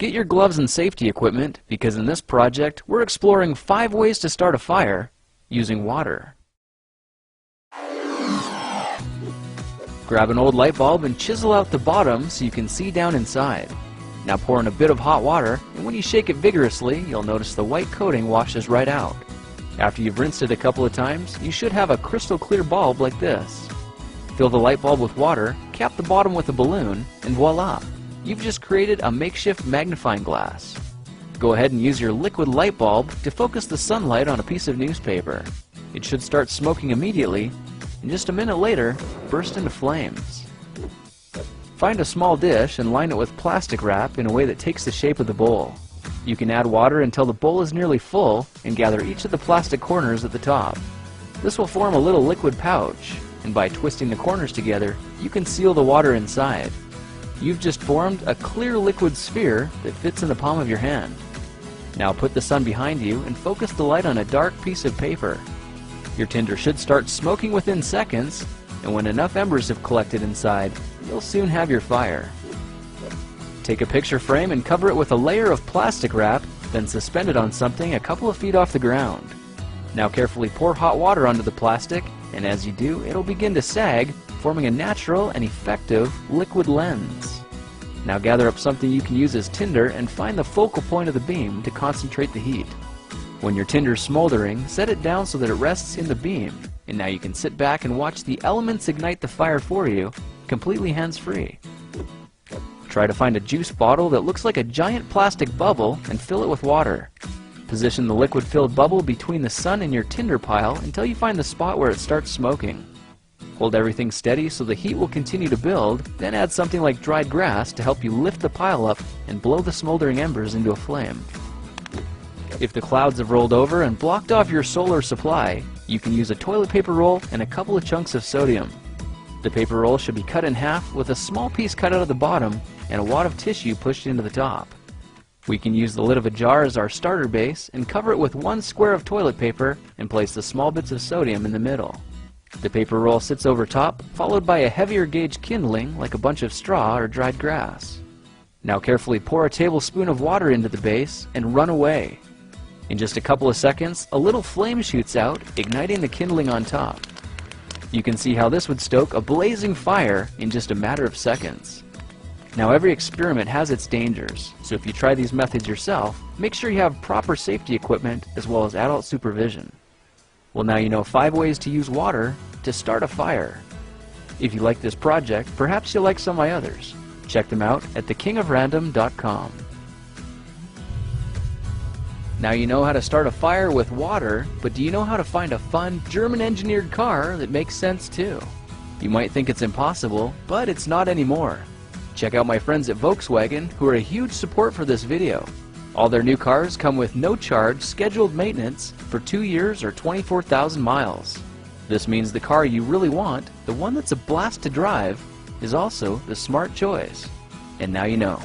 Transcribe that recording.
Get your gloves and safety equipment because in this project we're exploring 5 ways to start a fire using water. Grab an old light bulb and chisel out the bottom so you can see down inside. Now pour in a bit of hot water, and when you shake it vigorously, you'll notice the white coating washes right out. After you've rinsed it a couple of times, you should have a crystal clear bulb like this. Fill the light bulb with water, cap the bottom with a balloon, and voila! You've just created a makeshift magnifying glass. Go ahead and use your liquid light bulb to focus the sunlight on a piece of newspaper. It should start smoking immediately, and just a minute later, burst into flames. Find a small dish and line it with plastic wrap in a way that takes the shape of the bowl. You can add water until the bowl is nearly full and gather each of the plastic corners at the top. This will form a little liquid pouch, and by twisting the corners together, you can seal the water inside. You've just formed a clear liquid sphere that fits in the palm of your hand. Now put the sun behind you and focus the light on a dark piece of paper. Your tinder should start smoking within seconds, and when enough embers have collected inside, you'll soon have your fire. Take a picture frame and cover it with a layer of plastic wrap, then suspend it on something a couple of feet off the ground. Now carefully pour hot water onto the plastic, and as you do, it'll begin to sag, forming a natural and effective liquid lens. Now gather up something you can use as tinder and find the focal point of the beam to concentrate the heat. When your tinder's smoldering, set it down so that it rests in the beam, and now you can sit back and watch the elements ignite the fire for you, completely hands-free. Try to find a juice bottle that looks like a giant plastic bubble and fill it with water. Position the liquid-filled bubble between the sun and your tinder pile until you find the spot where it starts smoking. Hold everything steady so the heat will continue to build, then add something like dried grass to help you lift the pile up and blow the smoldering embers into a flame. If the clouds have rolled over and blocked off your solar supply, you can use a toilet paper roll and a couple of chunks of sodium. The paper roll should be cut in half with a small piece cut out of the bottom and a wad of tissue pushed into the top. We can use the lid of a jar as our starter base and cover it with 1 square of toilet paper and place the small bits of sodium in the middle. The paper roll sits over top, followed by a heavier gauge kindling like a bunch of straw or dried grass. Now carefully pour a tablespoon of water into the base and run away. In just a couple of seconds, a little flame shoots out, igniting the kindling on top. You can see how this would stoke a blazing fire in just a matter of seconds. Now every experiment has its dangers, so if you try these methods yourself, make sure you have proper safety equipment as well as adult supervision. Well, now you know 5 ways to use water to start a fire. If you like this project, perhaps you'll like some of my others. Check them out at thekingofrandom.com. Now you know how to start a fire with water, but do you know how to find a fun, German-engineered car that makes sense too? You might think it's impossible, but it's not anymore. Check out my friends at Volkswagen, who are a huge support for this video. All their new cars come with no-charge, scheduled maintenance for 2 years or 24,000 miles. This means the car you really want, the one that's a blast to drive, is also the smart choice. And now you know.